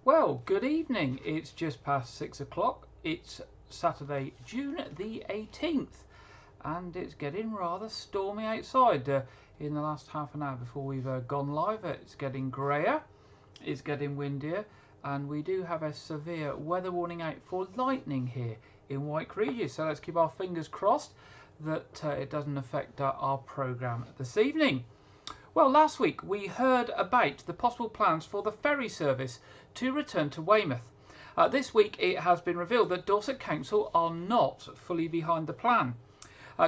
Well, good evening. It's just past 6 o'clock. It's Saturday, June the 18th, and it's getting rather stormy outside. In the last half an hour before we've gone live, it's getting grayer, it's getting windier, and we do have a severe weather warning out for lightning here in Wyke Regis. So let's keep our fingers crossed that it doesn't affect our programme this evening. Well, last week we heard about the possible plans for the ferry service to return to Weymouth. This week it has been revealed that Dorset Council are not fully behind the plan.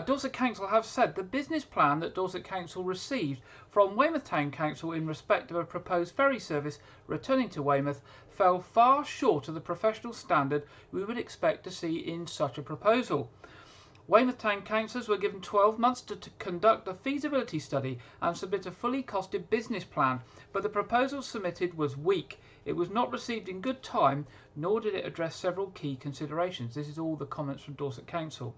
Dorset Council have said the business plan that Dorset Council received from Weymouth Town Council in respect of a proposed ferry service returning to Weymouth fell far short of the professional standard we would expect to see in such a proposal. Weymouth Town Councillors were given 12 months to conduct a feasibility study and submit a fully costed business plan, but the proposal submitted was weak. It was not received in good time, nor did it address several key considerations. This is all the comments from Dorset Council.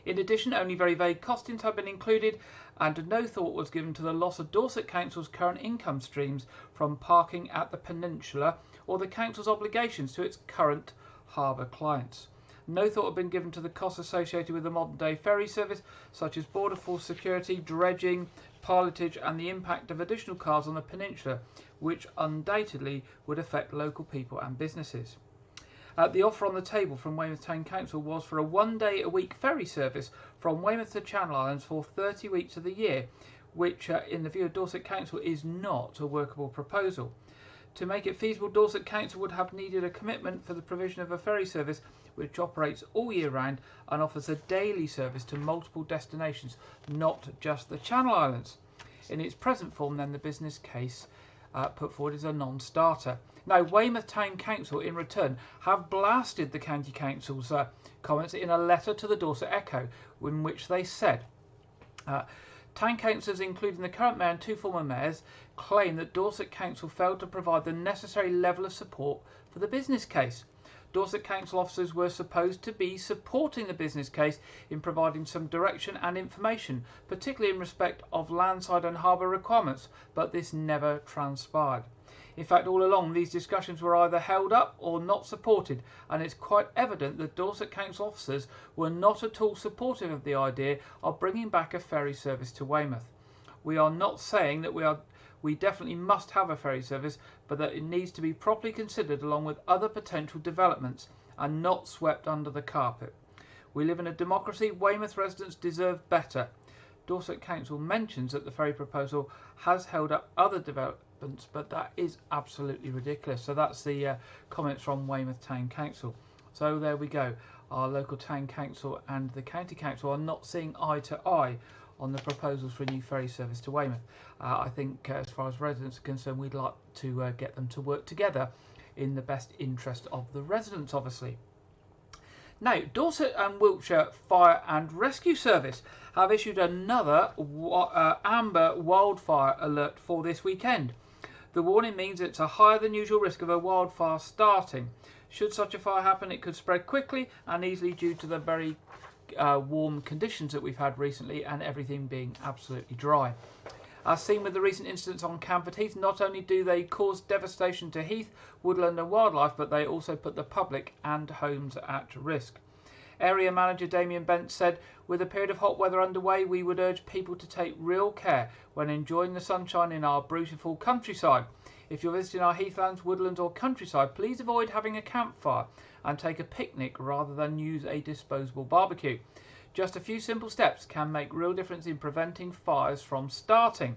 In addition, only very vague costings have been included, and no thought was given to the loss of Dorset Council's current income streams from parking at the peninsula or the Council's obligations to its current harbour clients. No thought had been given to the costs associated with the modern day ferry service, such as border force security, dredging, pilotage and the impact of additional cars on the peninsula, which undoubtedly would affect local people and businesses. The offer on the table from Weymouth Town Council was for a one-day-a-week ferry service from Weymouth to Channel Islands for 30 weeks of the year, which in the view of Dorset Council is not a workable proposal. To make it feasible, Dorset Council would have needed a commitment for the provision of a ferry service which operates all year round and offers a daily service to multiple destinations, not just the Channel Islands. In its present form, then, the business case put forward is a non-starter. Now, Weymouth Town Council, in return, have blasted the County Council's comments in a letter to the Dorset Echo, in which they said, Town councillors, including the current mayor and two former mayors, claim that Dorset Council failed to provide the necessary level of support for the business case. Dorset Council officers were supposed to be supporting the business case in providing some direction and information, particularly in respect of landside and harbour requirements, but this never transpired. In fact, all along these discussions were either held up or not supported, and it's quite evident that Dorset Council officers were not at all supportive of the idea of bringing back a ferry service to Weymouth. We are not saying that we definitely must have a ferry service, but that it needs to be properly considered along with other potential developments and not swept under the carpet. We live in a democracy. Weymouth residents deserve better. Dorset Council mentions that the ferry proposal has held up other developments, but that is absolutely ridiculous. So that's the comments from Weymouth Town Council. So there we go. Our local town council and the county council are not seeing eye to eye on the proposals for a new ferry service to Weymouth. I think as far as residents are concerned, we'd like to get them to work together in the best interest of the residents, obviously. Now, Dorset and Wiltshire Fire and Rescue Service have issued another amber wildfire alert for this weekend. The warning means it's a higher than usual risk of a wildfire starting. Should such a fire happen, it could spread quickly and easily due to the very warm conditions that we've had recently and everything being absolutely dry. As seen with the recent incidents on Camford Heath, not only do they cause devastation to heath, woodland and wildlife, but they also put the public and homes at risk. Area Manager Damien Bent said, with a period of hot weather underway, we would urge people to take real care when enjoying the sunshine in our beautiful countryside. If you're visiting our heathlands, woodlands or countryside, please avoid having a campfire and take a picnic rather than use a disposable barbecue. Just a few simple steps can make real difference in preventing fires from starting.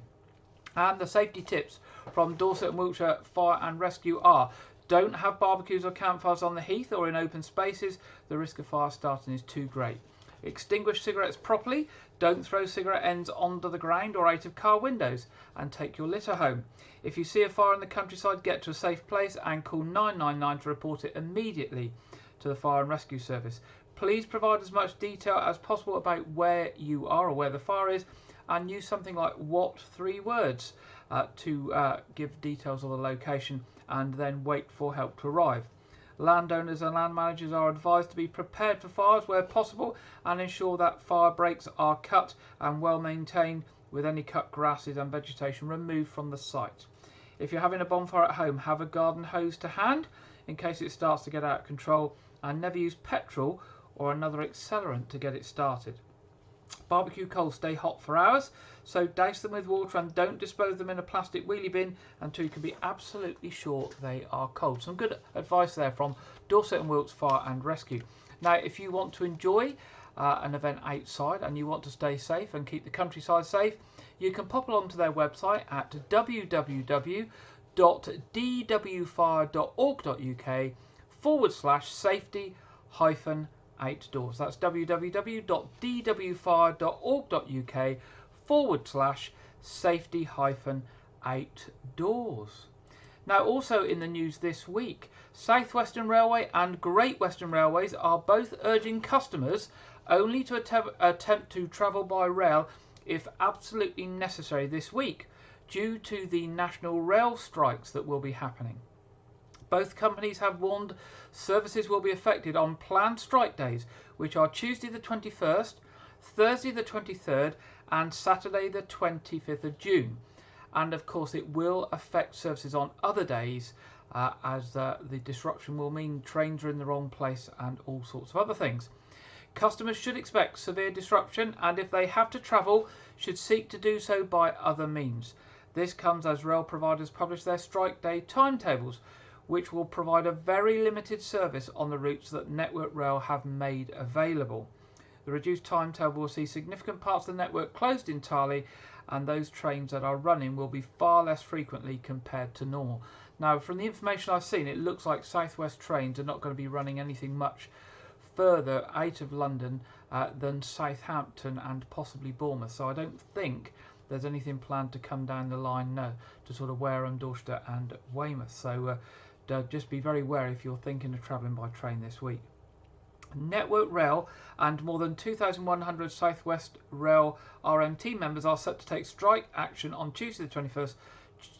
And the safety tips from Dorset and Wiltshire Fire and Rescue are: don't have barbecues or campfires on the heath or in open spaces. The risk of fire starting is too great. Extinguish cigarettes properly. Don't throw cigarette ends onto the ground or out of car windows, and take your litter home. If you see a fire in the countryside, get to a safe place and call 999 to report it immediately to the Fire and Rescue Service. Please provide as much detail as possible about where you are or where the fire is, and use something like "what" 3 words to give details of the location, and then wait for help to arrive. Landowners and land managers are advised to be prepared for fires where possible and ensure that fire breaks are cut and well maintained, with any cut grasses and vegetation removed from the site. If you're having a bonfire at home, have a garden hose to hand in case it starts to get out of control, and never use petrol or another accelerant to get it started. Barbecue coals stay hot for hours, so douse them with water and don't dispose them in a plastic wheelie bin until you can be absolutely sure they are cold. Some good advice there from Dorset and Wilkes Fire and Rescue. Now, if you want to enjoy an event outside and you want to stay safe and keep the countryside safe, you can pop along to their website at www.dwfire.org.uk/safety-outdoors. That's www.dwfire.org.uk/safety-outdoors. Now, also in the news this week, South Western Railway and Great Western Railways are both urging customers only to attempt to travel by rail if absolutely necessary this week, due to the national rail strikes that will be happening. Both companies have warned services will be affected on planned strike days, which are Tuesday the 21st, Thursday the 23rd and Saturday the 25th of June. And of course it will affect services on other days, as the disruption will mean trains are in the wrong place and all sorts of other things. Customers should expect severe disruption, and if they have to travel, should seek to do so by other means. This comes as rail providers publish their strike day timetables, which will provide a very limited service on the routes that Network Rail have made available. The reduced timetable will see significant parts of the network closed entirely, and those trains that are running will be far less frequently compared to normal. Now, from the information I've seen, it looks like South West trains are not going to be running anything much further out of London than Southampton and possibly Bournemouth. So I don't think there's anything planned to come down the line to sort of Wareham, Dorset and Weymouth. So just be very wary if you're thinking of travelling by train this week. Network Rail and more than 2,100 South West Rail RMT members are set to take strike action on Tuesday the 21st,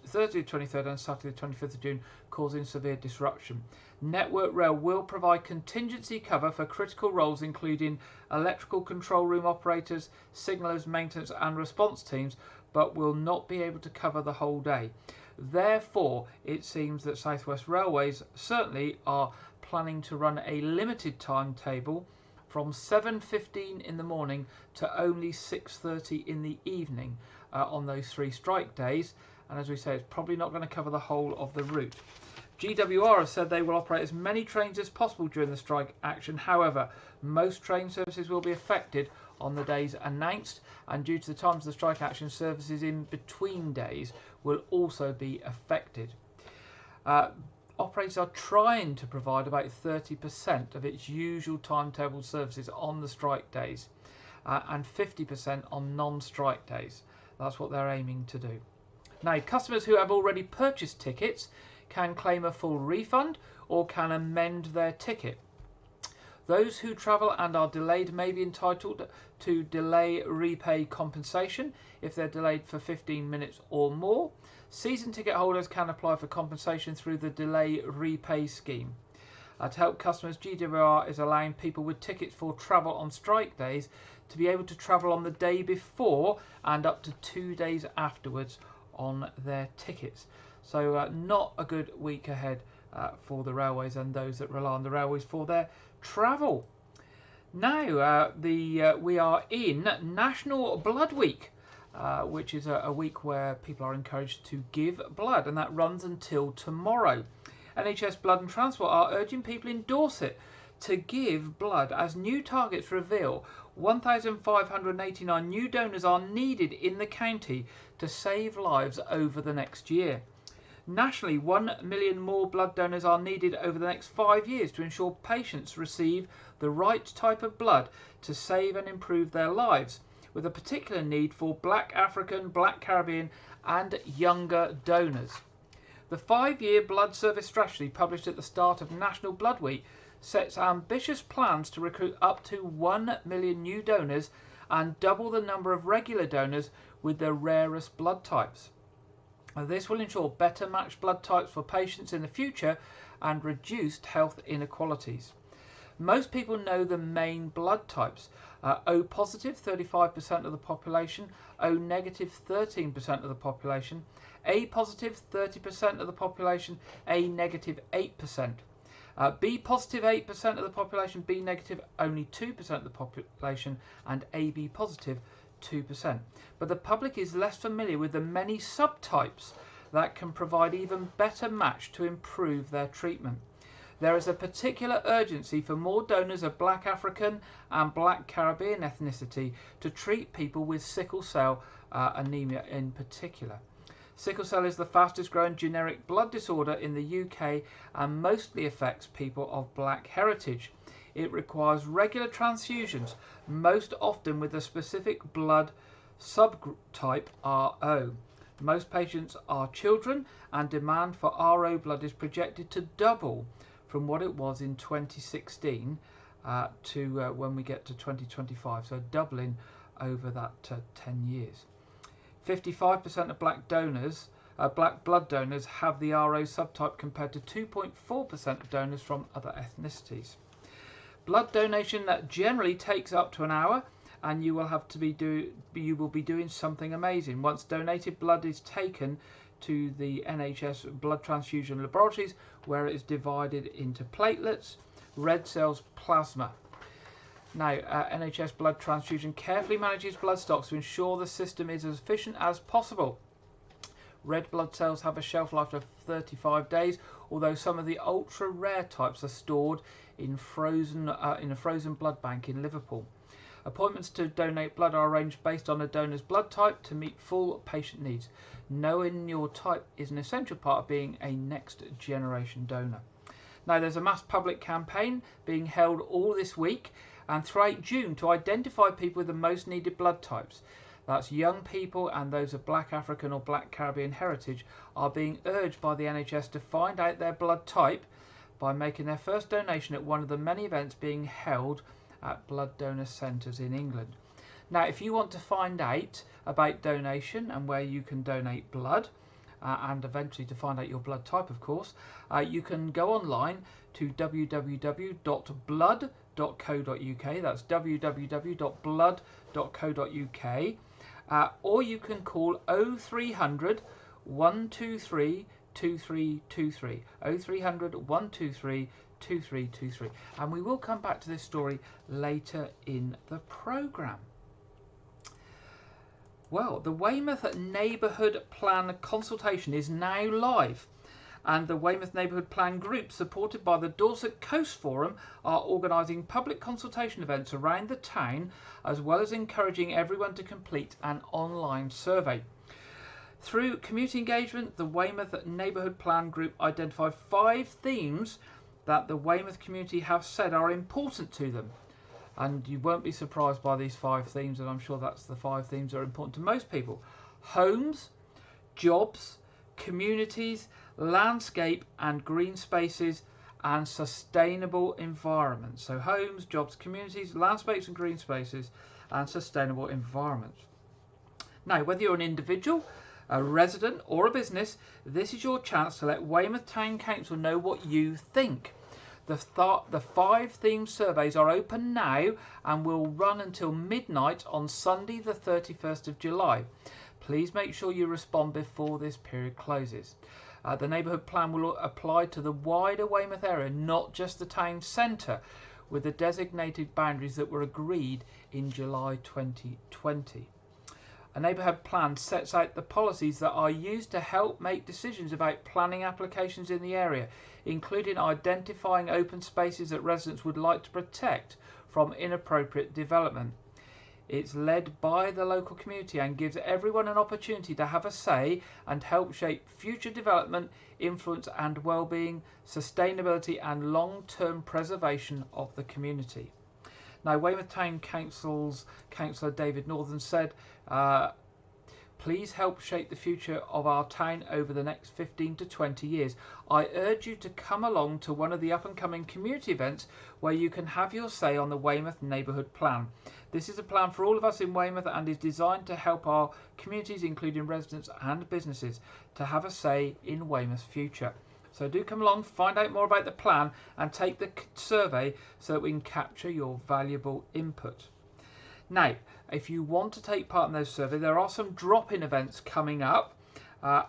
Thursday the 23rd and Saturday the 25th of June, causing severe disruption. Network Rail will provide contingency cover for critical roles including electrical control room operators, signallers, maintenance and response teams, but will not be able to cover the whole day. Therefore, it seems that South West Railways certainly are planning to run a limited timetable from 7:15 in the morning to only 6:30 in the evening on those 3 strike days, and as we say, it's probably not going to cover the whole of the route. GWR has said they will operate as many trains as possible during the strike action. However, most train services will be affected on the days announced, and due to the times of the strike action, services in between days will also be affected. Operators are trying to provide about 30% of its usual timetable services on the strike days and 50% on non-strike days. That's what they're aiming to do. Now, customers who have already purchased tickets can claim a full refund or can amend their ticket. Those who travel and are delayed may be entitled to delay repay compensation if they're delayed for 15 minutes or more. Season ticket holders can apply for compensation through the delay repay scheme. To help customers, GWR is allowing people with tickets for travel on strike days to be able to travel on the day before and up to 2 days afterwards on their tickets. So not a good week ahead for the railways and those that rely on the railways for their travel. Now we are in National Blood Week, which is a week where people are encouraged to give blood, and that runs until tomorrow. NHS Blood and Transport are urging people in Dorset to give blood as new targets reveal 1,589 new donors are needed in the county to save lives over the next year. Nationally, 1 million more blood donors are needed over the next 5 years to ensure patients receive the right type of blood to save and improve their lives, with a particular need for Black African, Black Caribbean and younger donors. The 5-year blood service strategy published at the start of National Blood Week sets ambitious plans to recruit up to 1 million new donors and double the number of regular donors with the rarest blood types. This will ensure better matched blood types for patients in the future and reduced health inequalities. Most people know the main blood types. O positive, 35% of the population. O negative, 13% of the population. A positive, 30% of the population. A negative, 8%. B positive, 8% of the population. B negative, only 2% of the population. And AB positive, 2%. But the public is less familiar with the many subtypes that can provide even better match to improve their treatment. There is a particular urgency for more donors of Black African and Black Caribbean ethnicity to treat people with sickle cell anemia in particular. Sickle cell is the fastest growing generic blood disorder in the UK and mostly affects people of black heritage. It requires regular transfusions, most often with a specific blood subtype RO. Most patients are children, and demand for RO blood is projected to double from what it was in 2016 to when we get to 2025, so doubling over that 10 years. 55% of black blood donors have the RO subtype compared to 2.4% of donors from other ethnicities. Blood donation that generally takes up to an hour, and you will be doing something amazing. Once donated blood is taken to the NHS blood transfusion laboratories, where it is divided into platelets, red cells, plasma. Now, NHS blood transfusion carefully manages blood stocks to ensure the system is as efficient as possible. Red blood cells have a shelf life of 35 days, although some of the ultra rare types are stored in a frozen blood bank in Liverpool. Appointments to donate blood are arranged based on a donor's blood type to meet full patient needs. Knowing your type is an essential part of being a next generation donor. Now, there's a mass public campaign being held all this week and throughout June to identify people with the most needed blood types. That's young people and those of Black African or Black Caribbean heritage are being urged by the NHS to find out their blood type by making their first donation at one of the many events being held at blood donor centres in England. Now, if you want to find out about donation and where you can donate blood, and eventually to find out your blood type, of course, you can go online to www.blood.co.uk. That's www.blood.co.uk. Or you can call 0300 123 2323. 0300 123 2323. And we will come back to this story later in the programme. Well, the Weymouth Neighbourhood Plan consultation is now live, and the Weymouth Neighbourhood Plan Group, supported by the Dorset Coast Forum, are organising public consultation events around the town, as well as encouraging everyone to complete an online survey. Through community engagement, the Weymouth Neighbourhood Plan Group identified 5 themes that the Weymouth community have said are important to them. And you won't be surprised by these 5 themes, and I'm sure that's the 5 themes that are important to most people. Homes, jobs, communities, landscape and green spaces, and sustainable environments. So homes, jobs, communities, landscapes and green spaces, and sustainable environments. Now, whether you're an individual, a resident or a business, this is your chance to let Weymouth Town Council know what you think. The 5 theme surveys are open now and will run until midnight on Sunday the 31st of July. Please make sure you respond before this period closes. The neighbourhood plan will apply to the wider Weymouth area, not just the town centre, with the designated boundaries that were agreed in July 2020. A neighbourhood plan sets out the policies that are used to help make decisions about planning applications in the area, including identifying open spaces that residents would like to protect from inappropriate development. It's led by the local community and gives everyone an opportunity to have a say and help shape future development, influence and well-being, sustainability and long-term preservation of the community. Now, Weymouth Town Council's Councillor David Northern said, please help shape the future of our town over the next 15 to 20 years. I urge you to come along to one of the up-and-coming community events where you can have your say on the Weymouth Neighbourhood Plan. This is a plan for all of us in Weymouth and is designed to help our communities, including residents and businesses, to have a say in Weymouth's future. So do come along, find out more about the plan and take the survey so that we can capture your valuable input. Now, if you want to take part in those surveys, there are some drop-in events coming up.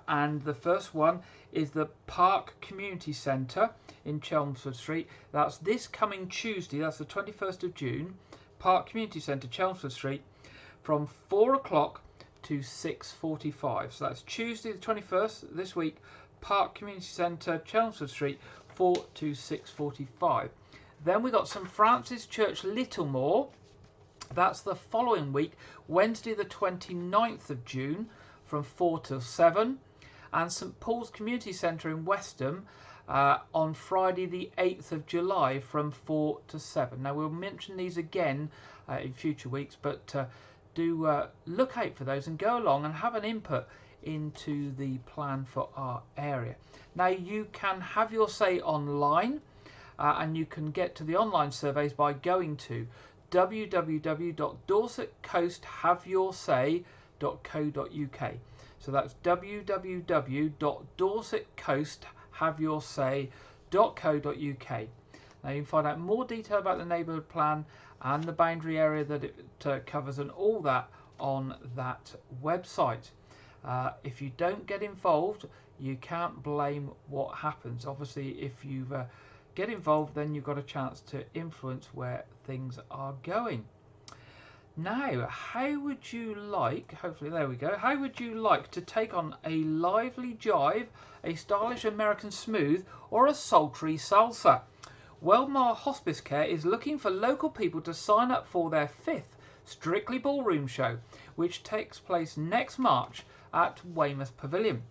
And the first one is the Park Community Centre in Chelmsford Street. That's this coming Tuesday, that's the 21st of June. Park Community Centre, Chelmsford Street, from 4 o'clock to 6:45. So that's Tuesday the 21st, this week, Park Community Centre, Chelmsford Street, 4 to 6:45. Then we got St Francis Church, Littlemore. That's the following week, Wednesday the 29th of June, from 4 till 7, and St Paul's Community Centre in Westham on Friday the 8th of July from 4 to 7. Now we'll mention these again in future weeks, but do look out for those and go along and have an input into the plan for our area. Now you can have your say online and you can get to the online surveys by going to www.dorsetcoasthaveyoursay.co.uk. So that's www.dorsetcoasthaveyoursay.co.uk. Now you can find out more detail about the neighbourhood plan and the boundary area that it covers and all that on that website. If you don't get involved, you can't blame what happens. Obviously, if you get involved, then you've got a chance to influence where things are going. Now, how would you like, hopefully there we go, how would you like to take on a lively jive, a stylish American smooth, or a sultry salsa? Weymouth Hospice Care is looking for local people to sign up for their 5th Strictly Ballroom show, which takes place next March at Weymouth Pavilion.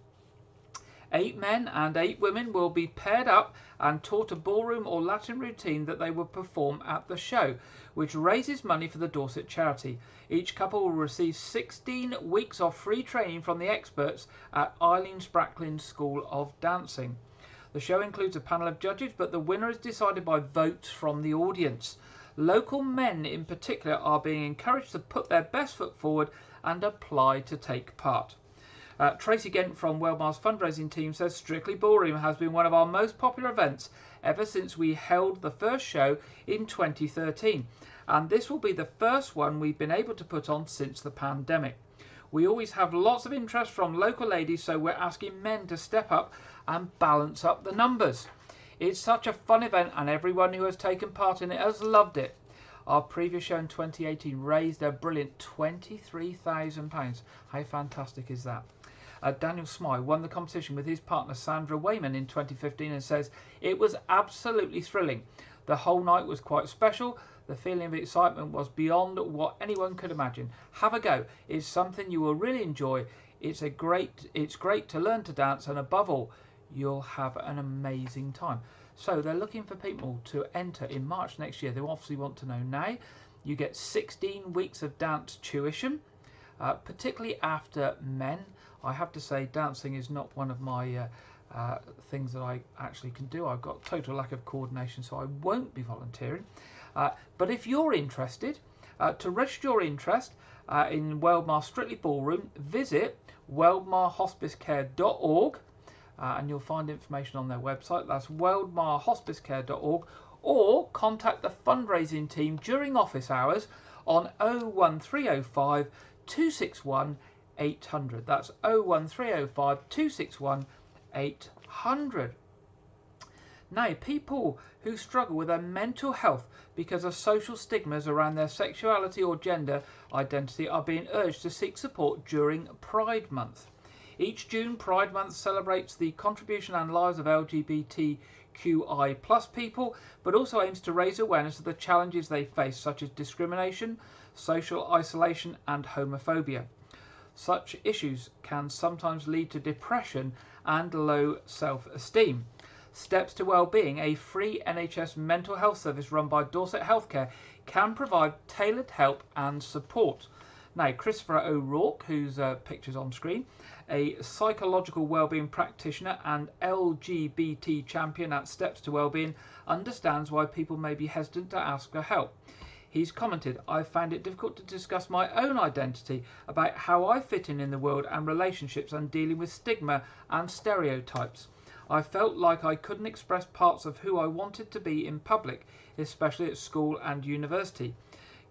8 men and 8 women will be paired up and taught a ballroom or Latin routine that they will perform at the show, which raises money for the Dorset charity. Each couple will receive 16 weeks of free training from the experts at Eileen Spracklin's School of Dancing. The show includes a panel of judges, but the winner is decided by votes from the audience. Local men in particular are being encouraged to put their best foot forward and apply to take part. Tracy Gent from Weymouth's fundraising team says Strictly Ballroom has been one of our most popular events ever since we held the first show in 2013, and this will be the first one we've been able to put on since the pandemic. We always have lots of interest from local ladies, so we're asking men to step up and balance up the numbers. It's such a fun event and everyone who has taken part in it has loved it. Our previous show in 2018 raised a brilliant £23,000. How fantastic is that? Daniel Smythe won the competition with his partner Sandra Wayman in 2015 and says, "It was absolutely thrilling. The whole night was quite special. The feeling of excitement was beyond what anyone could imagine. Have a go. It's something you will really enjoy. It's great to learn to dance, and above all, you'll have an amazing time." So they're looking for people to enter in March next year. They obviously want to know now. You get 16 weeks of dance tuition, particularly after men. I have to say dancing is not one of my things that I actually can do. I've got total lack of coordination, so I won't be volunteering. But if you're interested, to register your interest in Weymouth Strictly Ballroom, visit weymouthhospicecare.org and you'll find information on their website. That's weymouthhospicecare.org, or contact the fundraising team during office hours on 01305 261 800. That's 01305 261 800. Now, people who struggle with their mental health because of social stigmas around their sexuality or gender identity are being urged to seek support during Pride Month. Each June, Pride Month celebrates the contribution and lives of LGBTQI+ people, but also aims to raise awareness of the challenges they face, such as discrimination, social isolation, and homophobia. Such issues can sometimes lead to depression and low self-esteem. Steps to Wellbeing, a free NHS mental health service run by Dorset Healthcare, can provide tailored help and support. Now, Christopher O'Rourke, whose picture's on screen, a psychological wellbeing practitioner and LGBT champion at Steps to Wellbeing, understands why people may be hesitant to ask for help. He's commented, "I've found it difficult to discuss my own identity, about how I fit in the world and relationships, and dealing with stigma and stereotypes. I felt like I couldn't express parts of who I wanted to be in public, especially at school and university.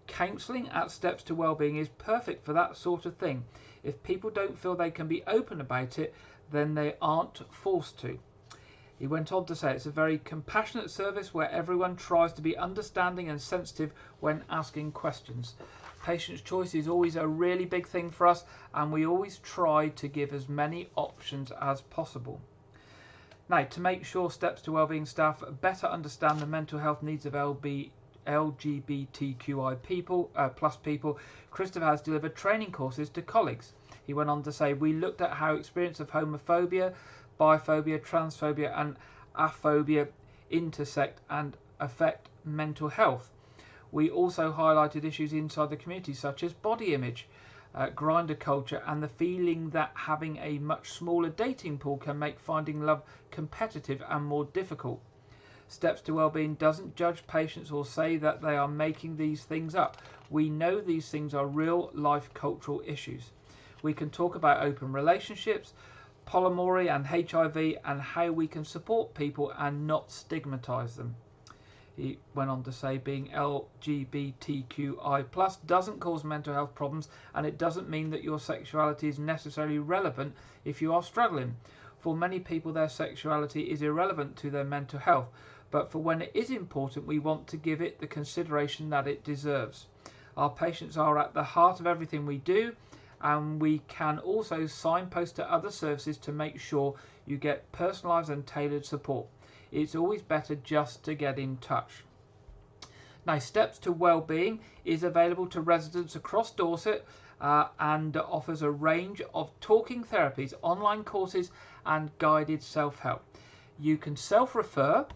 Counselling at Steps to Wellbeing is perfect for that sort of thing. If people don't feel they can be open about it, then they aren't forced to. He went on to say it's a very compassionate service where everyone tries to be understanding and sensitive when asking questions. Patient's choice is always a really big thing for us, and we always try to give as many options as possible. Now, to make sure Steps to Wellbeing staff better understand the mental health needs of LGBTQI plus people, Christopher has delivered training courses to colleagues. He went on to say, we looked at how experience of homophobia, biphobia, transphobia and aphobia intersect and affect mental health. We also highlighted issues inside the community such as body image, grinder culture and the feeling that having a much smaller dating pool can make finding love competitive and more difficult. Steps to Wellbeing doesn't judge patients or say that they are making these things up. We know these things are real life cultural issues. We can talk about open relationships, polyamory and HIV and how we can support people and not stigmatise them. He went on to say being LGBTQI+ doesn't cause mental health problems, and it doesn't mean that your sexuality is necessarily relevant if you are struggling. For many people, their sexuality is irrelevant to their mental health, but for when it is important, we want to give it the consideration that it deserves. Our patients are at the heart of everything we do, and we can also signpost to other services to make sure you get personalised and tailored support. It's always better just to get in touch. Now, Steps to Wellbeing is available to residents across Dorset and offers a range of talking therapies, online courses and guided self-help. You can self-refer,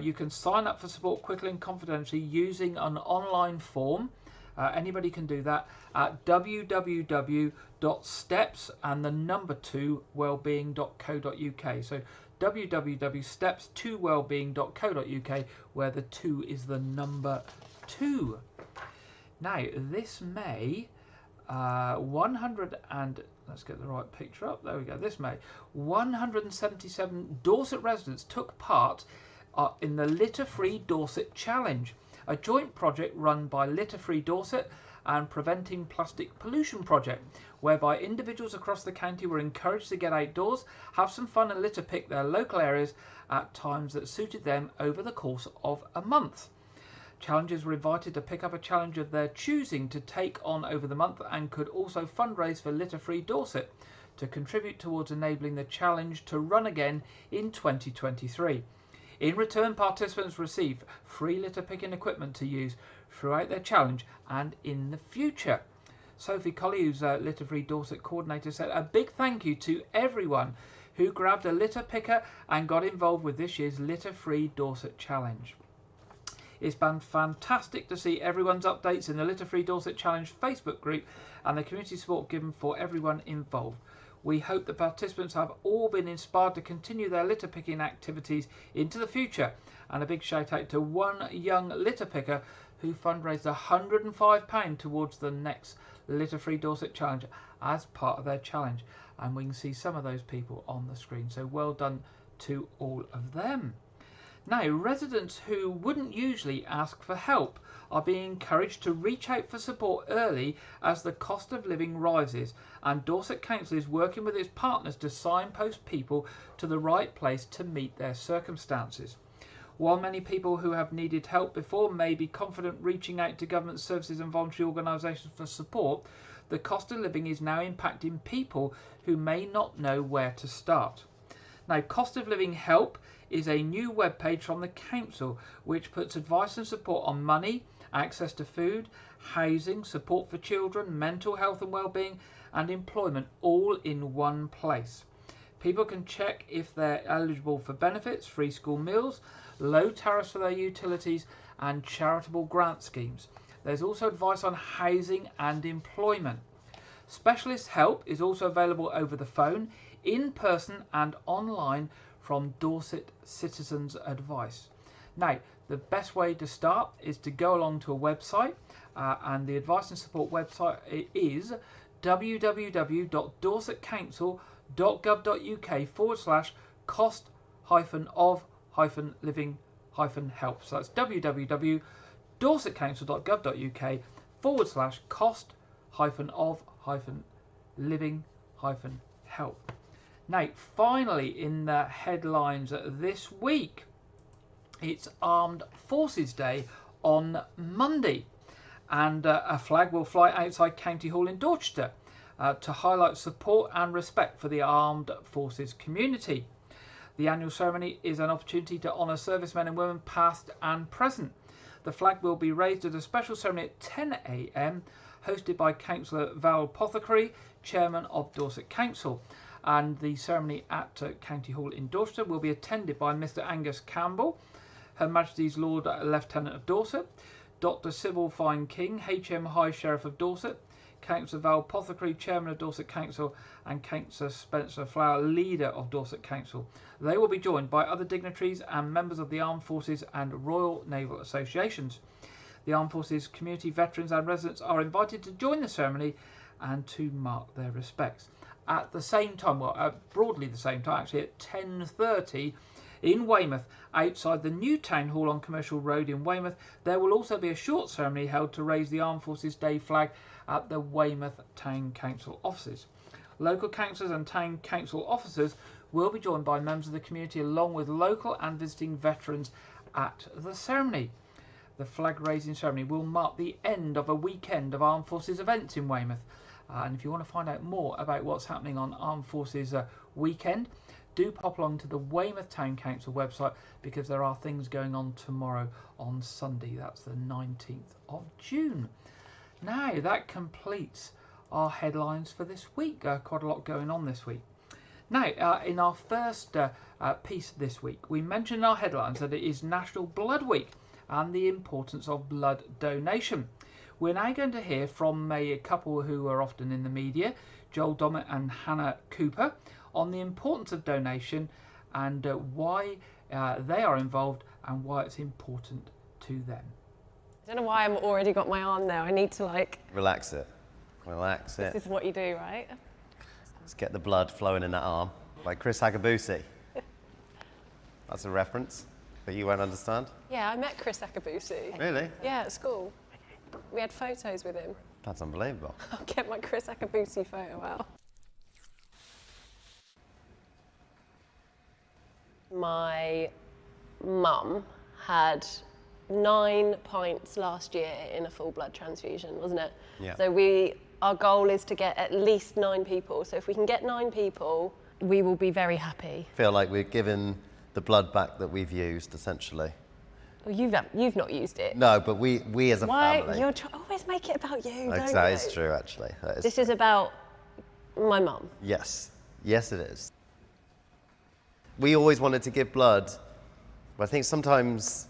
you can sign up for support quickly and confidentially using an online form. Anybody can do that at www.steps2wellbeing.co.uk. So www.steps2wellbeing.co.uk, where the 2 is the number 2. Now, this May, 100 and let's get the right picture up. There we go. This May, 177 Dorset residents took part in the Litter Free Dorset Challenge, a joint project run by Litter Free Dorset and Preventing Plastic Pollution Project, whereby individuals across the county were encouraged to get outdoors, have some fun and litter pick their local areas at times that suited them over the course of a month. Challengers were invited to pick up a challenge of their choosing to take on over the month and could also fundraise for Litter Free Dorset to contribute towards enabling the challenge to run again in 2023. In return, participants receive free litter picking equipment to use throughout their challenge and in the future. Sophie Colley, who's Litter Free Dorset coordinator, said a big thank you to everyone who grabbed a litter picker and got involved with this year's Litter Free Dorset Challenge. It's been fantastic to see everyone's updates in the Litter Free Dorset Challenge Facebook group and the community support given for everyone involved. We hope the participants have all been inspired to continue their litter picking activities into the future. And a big shout out to one young litter picker who fundraised £105 towards the next Litter Free Dorset Challenge as part of their challenge. And we can see some of those people on the screen. So well done to all of them. Now, residents who wouldn't usually ask for help are being encouraged to reach out for support early as the cost of living rises, and Dorset Council is working with its partners to signpost people to the right place to meet their circumstances. While many people who have needed help before may be confident reaching out to government services and voluntary organisations for support, the cost of living is now impacting people who may not know where to start. Now, Cost of Living Help is a new webpage from the council which puts advice and support on money, access to food, housing, support for children, mental health and well-being and employment all in one place. People can check if they're eligible for benefits, free school meals, low tariffs for their utilities and charitable grant schemes. There's also advice on housing and employment. Specialist help is also available over the phone, in person and online from Dorset Citizens Advice. Now, the best way to start is to go along to a website and the advice and support website is www.dorsetcouncil.gov.uk/cost -of-living-help. So that's www.dorsetcouncil.gov.uk/cost-of-living-help. Now, finally, in the headlines this week, it's Armed Forces Day on Monday, and a flag will fly outside County Hall in Dorset to highlight support and respect for the Armed Forces community. The annual ceremony is an opportunity to honour servicemen and women past and present. The flag will be raised at a special ceremony at 10 a.m, hosted by Councillor Val Pothecary, Chairman of Dorset Council. And the ceremony at County Hall in Dorset will be attended by Mr Angus Campbell, Her Majesty's Lord Lieutenant of Dorset, Dr Sybil Fine King, HM High Sheriff of Dorset, Councillor Val Pothecary, Chairman of Dorset Council, and Councillor Spencer Flower, Leader of Dorset Council. They will be joined by other dignitaries and members of the Armed Forces and Royal Naval Associations. The Armed Forces community, veterans and residents are invited to join the ceremony and to mark their respects. At the same time, broadly the same time, actually, at 10:30 in Weymouth, outside the new Town Hall on Commercial Road in Weymouth, there will also be a short ceremony held to raise the Armed Forces Day flag at the Weymouth Town Council offices. Local councillors and town council officers will be joined by members of the community along with local and visiting veterans at the ceremony. The flag raising ceremony will mark the end of a weekend of Armed Forces events in Weymouth. And if you want to find out more about what's happening on Armed Forces weekend, do pop along to the Weymouth Town Council website, because there are things going on tomorrow on Sunday. That's the 19th of June. Now, that completes our headlines for this week. Quite a lot going on this week. Now, in our first piece this week, we mentioned in our headlines that it is National Blood Week and the importance of blood donation. We're now going to hear from a couple who are often in the media, Joel Dommett and Hannah Cooper, on the importance of donation and why they are involved and why it's important to them. I don't know why I've already got my arm there. I need to Relax it. Relax it. This is what you do, right? Let's get the blood flowing in that arm. By Chris Akabusi. That's a reference, but you won't understand. Yeah, I met Chris Akabusi. Really? Yeah, at school. We had photos with him. That's unbelievable. I'll get my Chris Akabusi photo out. My mum had 9 pints last year in a full blood transfusion, wasn't it? Yeah. So our goal is to get at least 9 people. So if we can get 9 people, we will be very happy. I feel like we're giving the blood back that we've used, essentially. Well, you've not used it. No, but we as a family. You're always make it about you, don't you? That is true, actually. This is about my mum. Yes. Yes, it is. We always wanted to give blood, but I think sometimes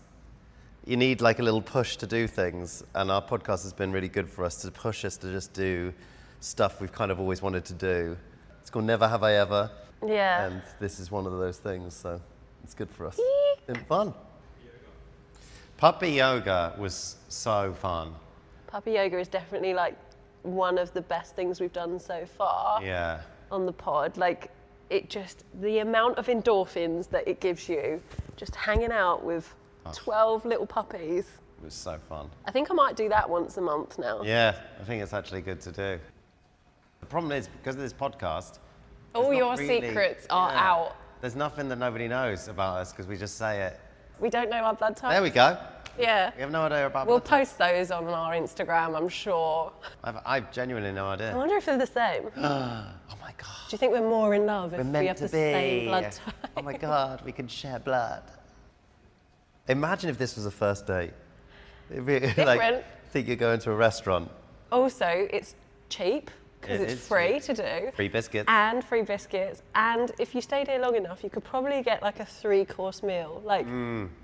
you need like a little push to do things, and our podcast has been really good for us to push us to just do stuff we've kind of always wanted to do. It's called Never Have I Ever. Yeah. And this is one of those things, so it's good for us. It's been fun. Puppy yoga was so fun. Puppy yoga is definitely like one of the best things we've done so far. Yeah. On the pod. Like, the amount of endorphins that it gives you, just hanging out with 12 little puppies. It was so fun. I think I might do that once a month now. Yeah, I think it's actually good to do. The problem is, because of this podcast, all your secrets are out. There's nothing that nobody knows about us because we just say it. We don't know our blood type. There we go. Yeah. We have no idea about We'll blood type. post those on our Instagram, I'm sure. I've genuinely no I idea. wonder if they're the same. Oh my God. Do you think we're more in love if We're we meant have to the be. same blood type? Oh my God, we can share blood. Imagine if this was a first date. Like, think you're going to a restaurant. Also, it's cheap because It it's is free cheap. to do. Free biscuits. And free biscuits. And if you stayed here long enough, you could probably get like a 3-course meal. Like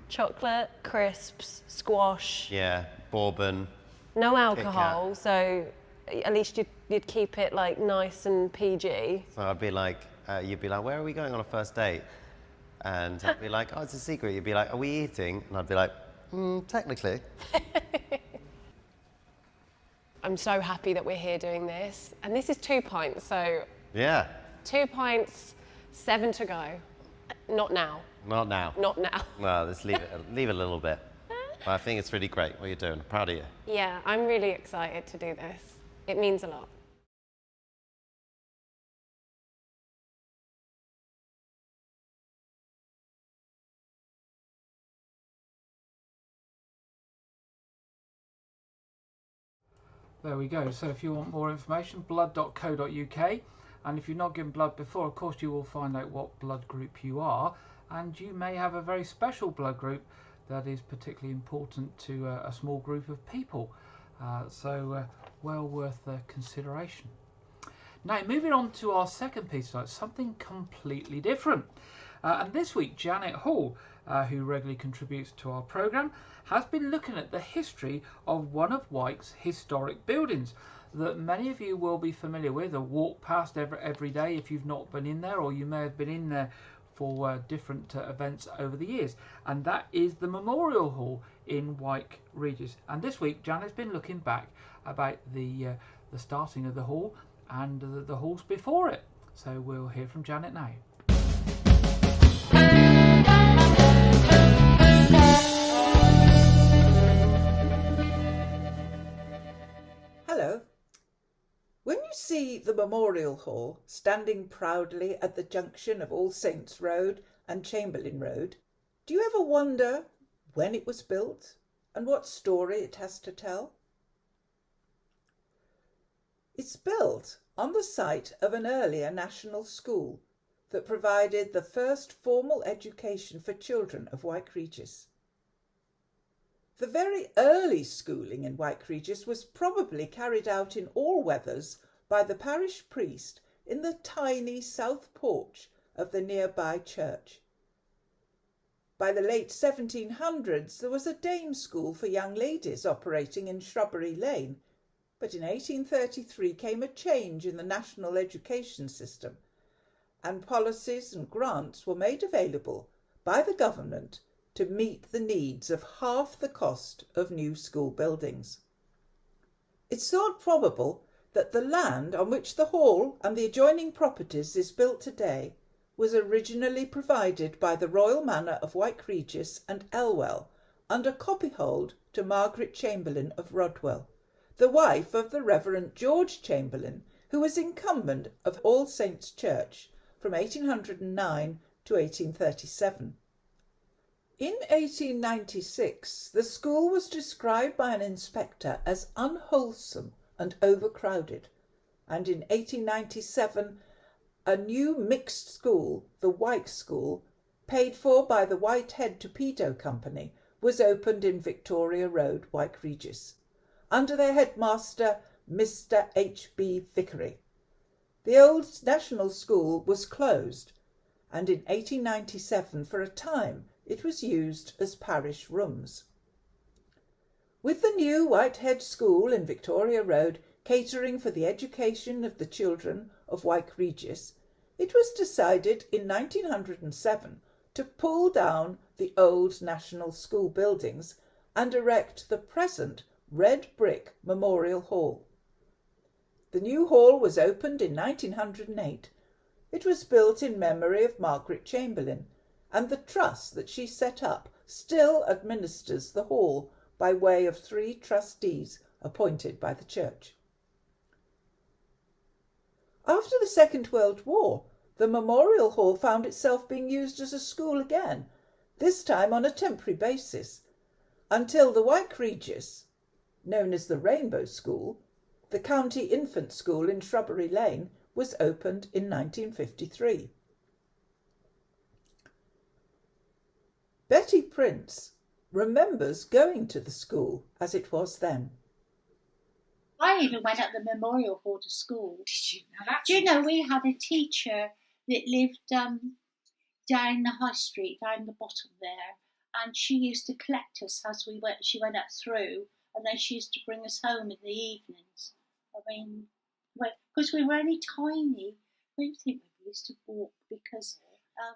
chocolate, crisps, squash. Yeah, bourbon. No alcohol, so at least you'd keep it like nice and PG. So I'd be like, you'd be like, where are we going on a first date? And I'd be like, oh, it's a secret. You'd be like, are we eating? And I'd be like, technically. I'm so happy that we're here doing this. And this is 2 pints, so Yeah. 2 pints, 7 to go. Not now. Not now. Not now. No, let's leave it a little bit. But I think it's really great what you're doing. Proud of you. Yeah, I'm really excited to do this. It means a lot. There we go. So if you want more information, blood.co.uk. And if you've not given blood before, of course, you will find out what blood group you are. And you may have a very special blood group that is particularly important to a small group of people. So well worth consideration. Now, moving on to our second piece tonight, something completely different. And this week, Janet Hall, who regularly contributes to our programme, has been looking at the history of one of Wyke's historic buildings that many of you will be familiar with or walk past every day if you've not been in there, or you may have been in there for different events over the years. And that is the Memorial Hall in Wyke Regis. And this week, Janet's been looking back about the starting of the hall and the halls before it. So we'll hear from Janet now. Hello. When you see the Memorial Hall standing proudly at the junction of All Saints Road and Chamberlain Road, do you ever wonder when it was built and what story it has to tell? It's built on the site of an earlier national school that provided the first formal education for children of Wyke Regis. The very early schooling in Wyke Regis was probably carried out in all weathers by the parish priest in the tiny south porch of the nearby church. By the late 1700s, there was a dame school for young ladies operating in Shrubbery Lane, but in 1833 came a change in the national education system, and policies and grants were made available by the government to meet the needs of half the cost of new school buildings. It's thought probable that the land on which the hall and the adjoining properties is built today was originally provided by the Royal Manor of Wyke Regis and Elwell under copyhold to Margaret Chamberlain of Rodwell, the wife of the Reverend George Chamberlain, who was incumbent of All Saints Church from 1809 to 1837. In 1896, the school was described by an inspector as unwholesome and overcrowded, and in 1897 a new mixed school, the Wyke School, paid for by the Whitehead Torpedo Company, was opened in Victoria Road, Wyke Regis, under their headmaster, Mr. H.B. Vickery. The old National School was closed, and in 1897, for a time, it was used as parish rooms. With the new Whitehead School in Victoria Road catering for the education of the children of Wyke Regis, it was decided in 1907 to pull down the old National School buildings and erect the present red brick Memorial Hall. The new hall was opened in 1908. It was built in memory of Margaret Chamberlain, and the trust that she set up still administers the hall by way of 3 trustees appointed by the church. After the Second World War, the Memorial Hall found itself being used as a school again, this time on a temporary basis, until the Wyke Regis, known as the Rainbow School, the County Infant School in Shrubbery Lane, was opened in 1953. Betty Prince remembers going to the school as it was then. I even went up the Memorial Hall to school. Did you? Do you know we had a teacher that lived down the high street, down the bottom there, and she used to collect us as we went. She went up through, and then she used to bring us home in the evenings. I mean, because we were only tiny. We think we used to walk because,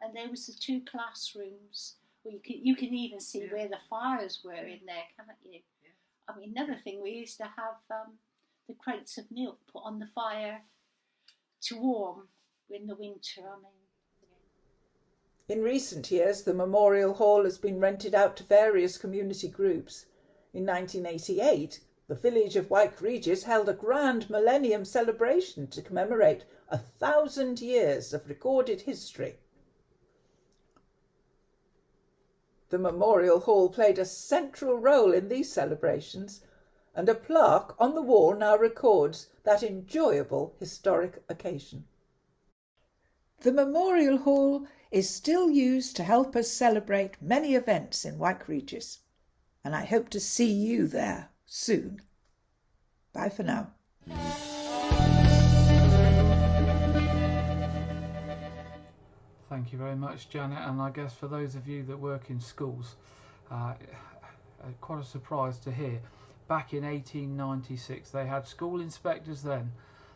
and there was the 2 classrooms. Well, you can even see where the fires were in there, can't you? Yeah. I mean, another thing, we used to have the crates of milk put on the fire to warm in the winter. I mean, In recent years, the Memorial Hall has been rented out to various community groups. In 1988, the village of Wyke Regis held a grand millennium celebration to commemorate 1,000 years of recorded history. The Memorial Hall played a central role in these celebrations, and a plaque on the wall now records that enjoyable historic occasion. The Memorial Hall is still used to help us celebrate many events in Wyke Regis, and I hope to see you there soon. Bye for now. Thank you very much, Janet. And I guess for those of you that work in schools, quite a surprise to hear. Back in 1896, they had school inspectors then,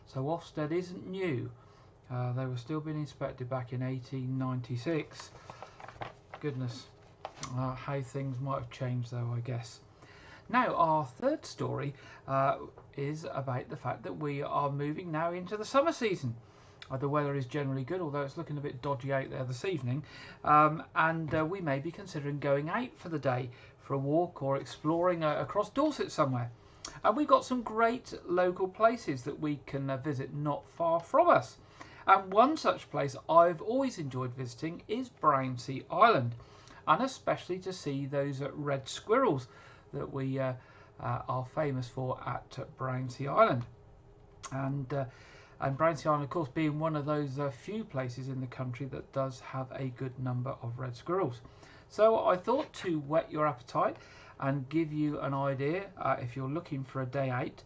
so Ofsted isn't new. They were still being inspected back in 1896. Goodness, how things might have changed though, I guess. Now, our third story is about the fact that we are moving now into the summer season. The weather is generally good, although it's looking a bit dodgy out there this evening, and we may be considering going out for the day for a walk or exploring across Dorset somewhere. And we've got some great local places that we can visit not far from us. And one such place I've always enjoyed visiting is Brownsea Island, and especially to see those red squirrels that we are famous for at Brownsea Island. And Brownsea Island, of course, being one of those few places in the country that does have a good number of red squirrels. So I thought to whet your appetite and give you an idea, if you're looking for a day out,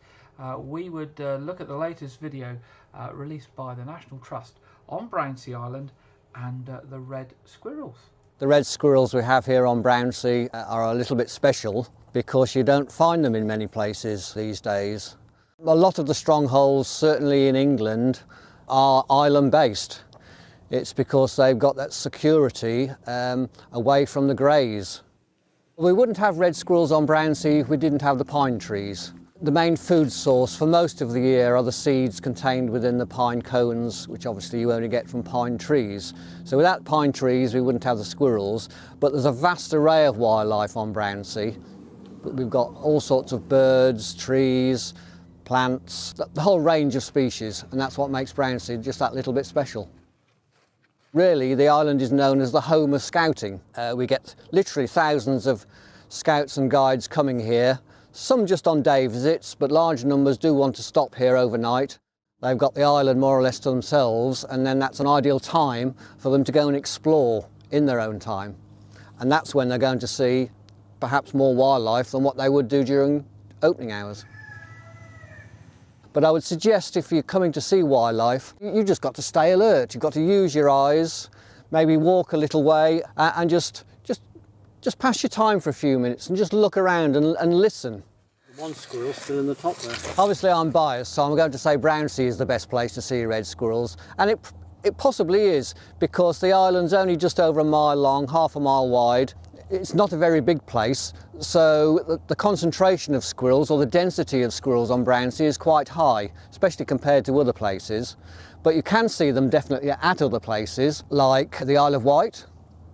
we would look at the latest video released by the National Trust on Brownsea Island and the red squirrels. The red squirrels we have here on Brownsea are a little bit special because you don't find them in many places these days. A lot of the strongholds, certainly in England, are island based. It's because they've got that security away from the greys. We wouldn't have red squirrels on Brownsea if we didn't have the pine trees. The main food source for most of the year are the seeds contained within the pine cones, which obviously you only get from pine trees. So without pine trees we wouldn't have the squirrels, but there's a vast array of wildlife on Brownsea. We've got all sorts of birds, trees, plants, the whole range of species, and that's what makes Brownsea just that little bit special. Really, the island is known as the home of scouting. We get literally thousands of scouts and guides coming here, some just on day visits, but large numbers do want to stop here overnight. They've got the island more or less to themselves, and then that's an ideal time for them to go and explore in their own time. And that's when they're going to see perhaps more wildlife than what they would do during opening hours. But I would suggest if you're coming to see wildlife, you've just got to stay alert. You've got to use your eyes, maybe walk a little way and just pass your time for a few minutes and just look around and listen. One squirrel still in the top there. Obviously I'm biased, so I'm going to say Brownsea is the best place to see red squirrels. And it possibly is, because the island's only just over a mile long, half a mile wide. It's not a very big place, so the concentration of squirrels, or the density of squirrels on Brownsea, is quite high, especially compared to other places. But you can see them definitely at other places, like the Isle of Wight.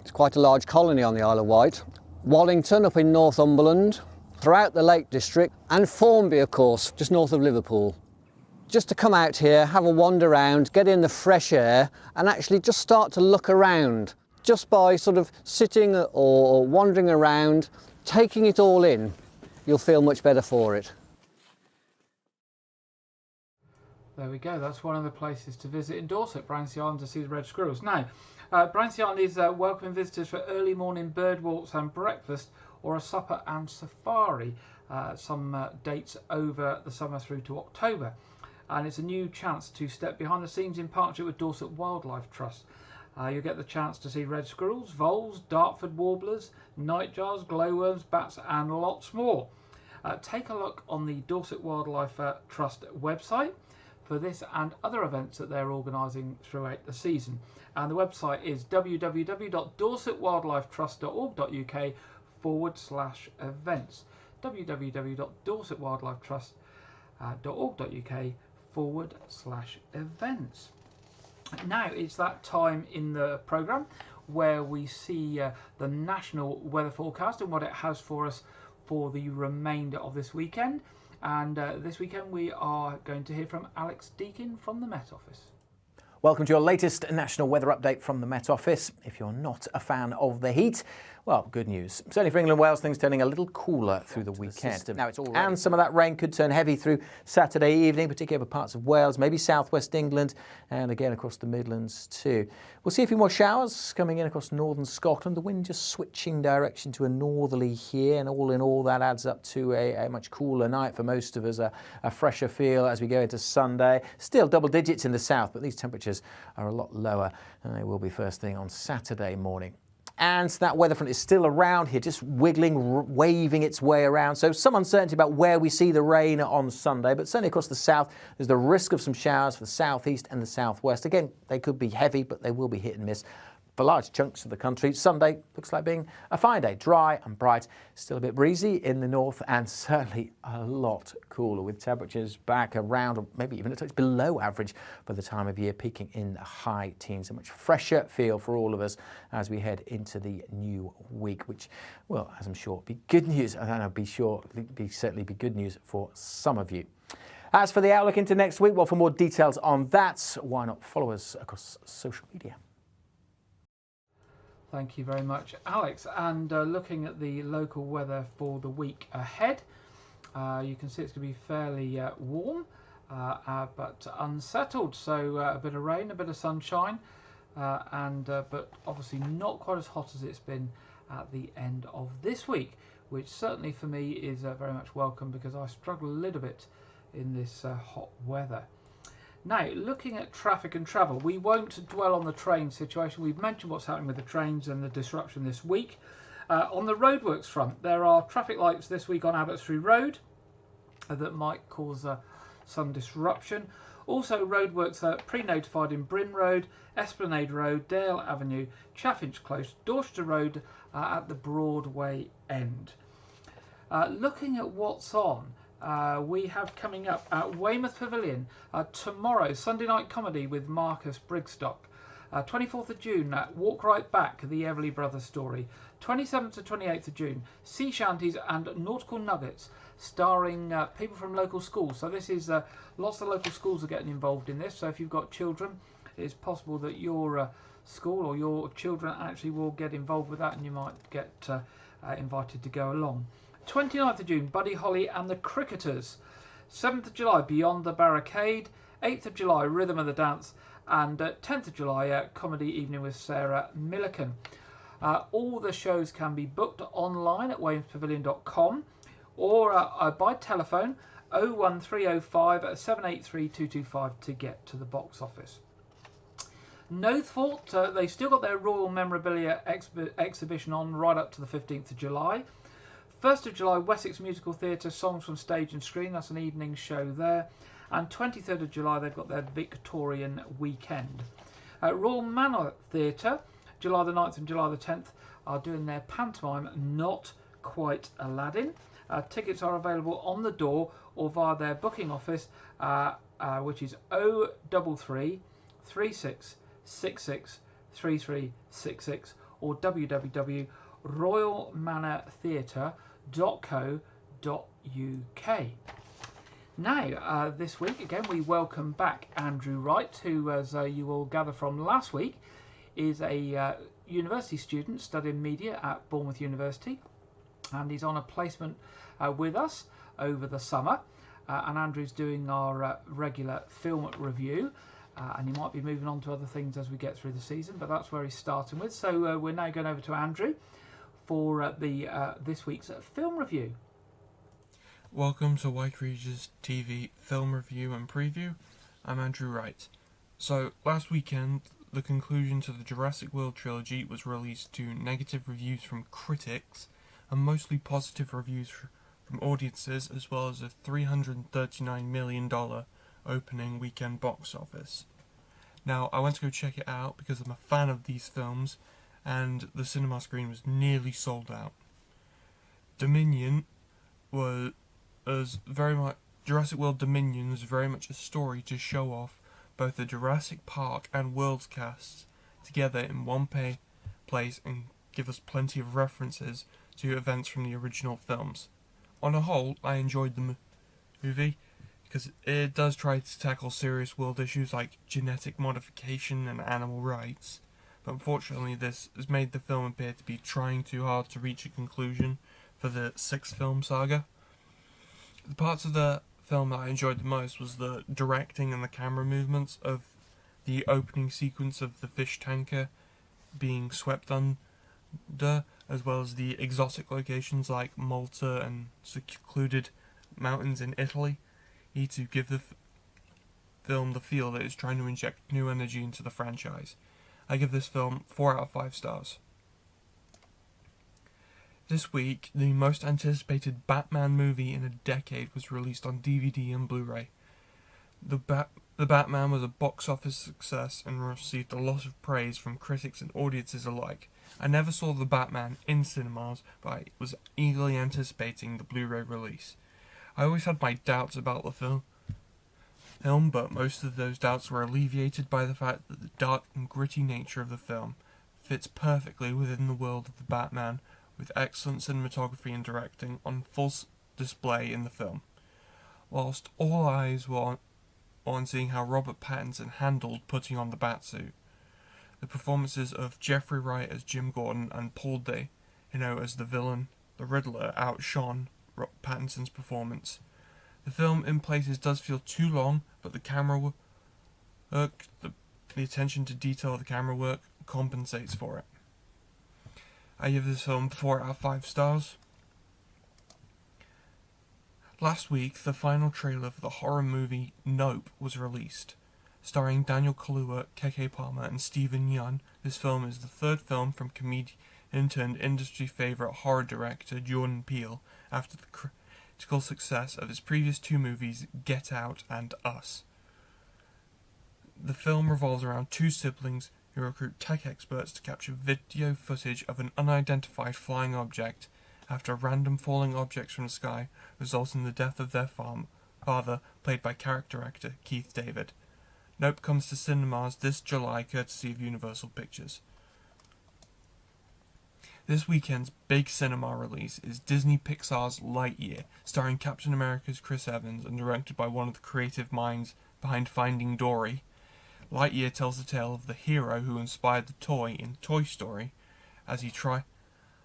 It's quite a large colony on the Isle of Wight. Wallington up in Northumberland, throughout the Lake District, and Formby, of course, just north of Liverpool. Just to come out here, have a wander around, get in the fresh air, and actually just start to look around. Just by sort of sitting or wandering around, taking it all in, you'll feel much better for it. There we go, that's one of the places to visit in Dorset, Brownsea Island, to see the red squirrels. Now, Brownsea Island is welcoming visitors for early morning bird walks and breakfast, or a supper and safari, some dates over the summer through to October. And it's a new chance to step behind the scenes in partnership with Dorset Wildlife Trust. You'll get the chance to see red squirrels, voles, Dartford warblers, nightjars, glowworms, bats and lots more. Take a look on the Dorset Wildlife Trust website for this and other events that they're organising throughout the season. And the website is www.dorsetwildlifetrust.org.uk/events. www.dorsetwildlifetrust.org.uk/events. Now it's that time in the programme where we see the national weather forecast and what it has for us for the remainder of this weekend. And this weekend we are going to hear from Alex Deakin from the Met Office. Welcome to your latest national weather update from the Met Office. If you're not a fan of the heat, well, good news. Certainly for England and Wales, things turning a little cooler through the weekend. Now it's already. And some of that rain could turn heavy through Saturday evening, particularly over parts of Wales, maybe southwest England, and again across the Midlands too. We'll see a few more showers coming in across northern Scotland. The wind just switching direction to a northerly here, and all in all that adds up to a much cooler night for most of us, a fresher feel as we go into Sunday. Still double digits in the south, but these temperatures are a lot lower than they will be first thing on Saturday morning. And that weather front is still around here, just wiggling, waving its way around. So some uncertainty about where we see the rain on Sunday, but certainly across the south, there's the risk of some showers for the southeast and the southwest. Again, they could be heavy, but they will be hit and miss for large chunks of the country. Sunday looks like being a fine day, dry and bright. Still a bit breezy in the north and certainly a lot cooler with temperatures back around or maybe even a touch below average by the time of year, peaking in the high teens. A much fresher feel for all of us as we head into the new week, which, well, as I'm sure, be good news. I don't know, certainly be good news for some of you. As for the outlook into next week, well, for more details on that, why not follow us across social media? Thank you very much, Alex. And looking at the local weather for the week ahead, you can see it's going to be fairly warm, but unsettled. So a bit of rain, a bit of sunshine, but obviously not quite as hot as it's been at the end of this week, which certainly for me is very much welcome because I struggle a little bit in this hot weather. Now, looking at traffic and travel, we won't dwell on the train situation. We've mentioned what's happening with the trains and the disruption this week. On the roadworks front, there are traffic lights this week on Abbotsbury Road that might cause some disruption. Also, roadworks are pre-notified in Bryn Road, Esplanade Road, Dale Avenue, Chaffinch Close, Dorset Road at the Broadway end. Looking at what's on, we have coming up at Weymouth Pavilion tomorrow, Sunday night comedy with Marcus Brigstock. 24th of June, Walk Right Back, the Everly Brothers story. 27th to 28th of June, Sea Shanties and Nautical Nuggets, starring people from local schools. So this is, lots of local schools are getting involved in this. So if you've got children, it's possible that your school or your children actually will get involved with that, and you might get invited to go along. 29th of June, Buddy Holly and the Cricketers. 7th of July, Beyond the Barricade. 8th of July, Rhythm of the Dance. And 10th of July, Comedy Evening with Sarah Millican. All the shows can be booked online at weymouthpavilion.com or by telephone 01305 783 225 to get to the box office. Northfort, they've still got their Royal Memorabilia exhibition on right up to the 15th of July. 1st of July, Wessex Musical Theatre, Songs from Stage and Screen. That's an evening show there. And 23rd of July, they've got their Victorian weekend. Royal Manor Theatre, July the 9th and July the 10th, are doing their pantomime Not Quite Aladdin. Tickets are available on the door or via their booking office, which is 033 36 66 3366 or www.royalmanortheatre.co.uk. Now, this week, again, we welcome back Andrew Wright, who, as you will gather from last week, is a university student studying media at Bournemouth University, and he's on a placement with us over the summer. And Andrew's doing our regular film review, and he might be moving on to other things as we get through the season, but that's where he's starting with. So we're now going over to Andrew for this week's film review. Welcome to Wyke Regis TV film review and preview. I'm Andrew Wright. So, last weekend, the conclusion to the Jurassic World trilogy was released to negative reviews from critics and mostly positive reviews from audiences, as well as a $339 million opening weekend box office. Now, I went to go check it out because I'm a fan of these films, and the cinema screen was nearly sold out. Dominion was very much Jurassic World Dominion was very much a story to show off both the Jurassic Park and Worlds casts together in one place and give us plenty of references to events from the original films. On a whole, I enjoyed the movie because it does try to tackle serious world issues like genetic modification and animal rights, but unfortunately this has made the film appear to be trying too hard to reach a conclusion for the 6th film saga. The parts of the film that I enjoyed the most was the directing and the camera movements of the opening sequence of the fish tanker being swept under, as well as the exotic locations like Malta and secluded mountains in Italy, to give the film the feel that it's trying to inject new energy into the franchise. I give this film 4 out of 5 stars. This week, the most anticipated Batman movie in a decade was released on DVD and Blu-ray. The Batman was a box office success and received a lot of praise from critics and audiences alike. I never saw The Batman in cinemas, but I was eagerly anticipating the Blu-ray release. I always had my doubts about the film, but most of those doubts were alleviated by the fact that the dark and gritty nature of the film fits perfectly within the world of the Batman, with excellent cinematography and directing on full display in the film. Whilst all eyes were on seeing how Robert Pattinson handled putting on the Batsuit, the performances of Jeffrey Wright as Jim Gordon and Paul Dano as the villain, the Riddler, outshone Pattinson's performance. The film in places does feel too long, but the camera work, the attention to detail of the camera work compensates for it. I give this film 4 out of 5 stars. Last week, the final trailer for the horror movie Nope was released. Starring Daniel Kaluuya, Keke Palmer, and Stephen Yeun, this film is the 3rd film from comedian turned industry favourite horror director Jordan Peele after the critical success of his previous 2 movies, Get Out and Us. The film revolves around 2 siblings who recruit tech experts to capture video footage of an unidentified flying object after random falling objects from the sky result in the death of their father, played by character actor Keith David. Nope comes to cinemas this July courtesy of Universal Pictures. This weekend's big cinema release is Disney Pixar's Lightyear, starring Captain America's Chris Evans and directed by one of the creative minds behind Finding Dory. Lightyear tells the tale of the hero who inspired the toy in Toy Story as he tries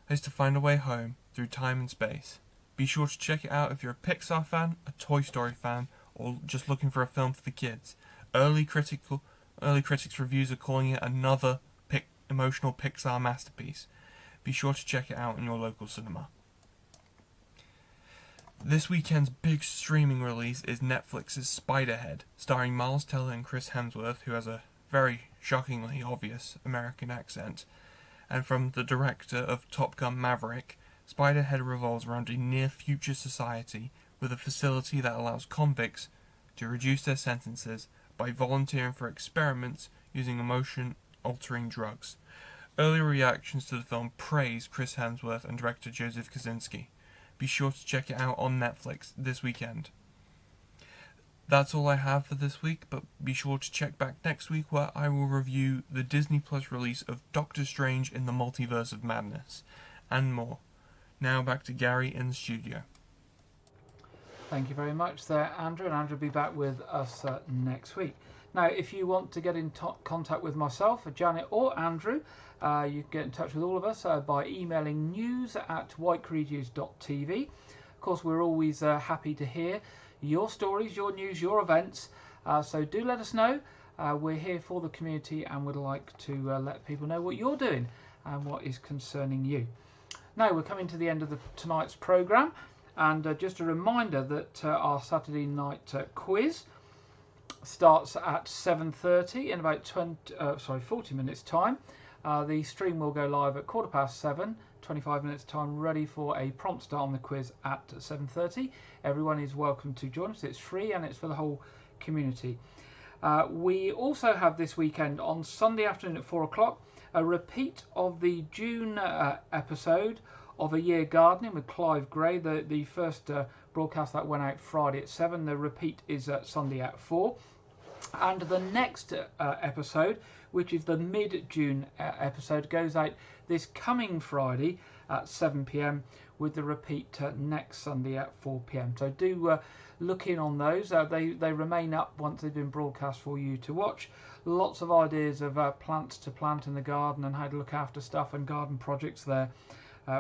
to find a way home through time and space. Be sure to check it out if you're a Pixar fan, a Toy Story fan, or just looking for a film for the kids. Early critics' reviews are calling it another emotional Pixar masterpiece. Be sure to check it out in your local cinema. This weekend's big streaming release is Netflix's Spiderhead, starring Miles Teller and Chris Hemsworth, who has a very shockingly obvious American accent. And from the director of Top Gun Maverick, Spiderhead revolves around a near-future society with a facility that allows convicts to reduce their sentences by volunteering for experiments using emotion-altering drugs. Early reactions to the film praise Chris Hemsworth and director Joseph Kosinski. Be sure to check it out on Netflix this weekend. That's all I have for this week, but be sure to check back next week where I will review the Disney Plus release of Doctor Strange in the Multiverse of Madness, and more. Now back to Gary in the studio. Thank you very much there, Andrew, and Andrew will be back with us next week. Now, if you want to get in contact with myself, Janet or Andrew, you can get in touch with all of us by emailing news@wykeregis.tv. Of course, we're always happy to hear your stories, your news, your events, so do let us know. We're here for the community and would like to let people know what you're doing and what is concerning you. Now, we're coming to the end of tonight's programme, and just a reminder that our Saturday night quiz starts at 7:30 in about 40 minutes time. The stream will go live at 7:15, 25 minutes time, ready for a prompt start on the quiz at 7:30. Everyone is welcome to join us. It's free and it's for the whole community. We also have this weekend on Sunday afternoon at 4 o'clock a repeat of the June episode of A Year Gardening with Clive Gray. The first broadcast that went out Friday at 7. The repeat is Sunday at 4. And the next episode, which is the mid-June episode, goes out this coming Friday at 7 p.m. with the repeat next Sunday at 4 p.m. So do look in on those. They remain up once they've been broadcast for you to watch. Lots of ideas of plants to plant in the garden and how to look after stuff and garden projects there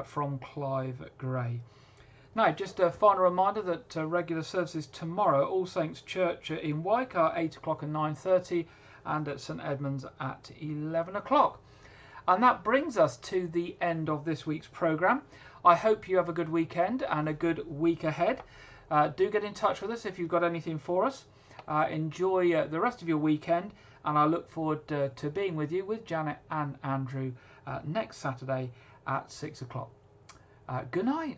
from Clive Gray. Now, just a final reminder that regular services tomorrow, All Saints Church in Wyke are 8 o'clock and 9:30, and at St Edmunds at 11 o'clock. And that brings us to the end of this week's programme. I hope you have a good weekend and a good week ahead. Do get in touch with us if you've got anything for us. Enjoy the rest of your weekend, and I look forward to being with you with Janet and Andrew next Saturday at 6 o'clock. Good night.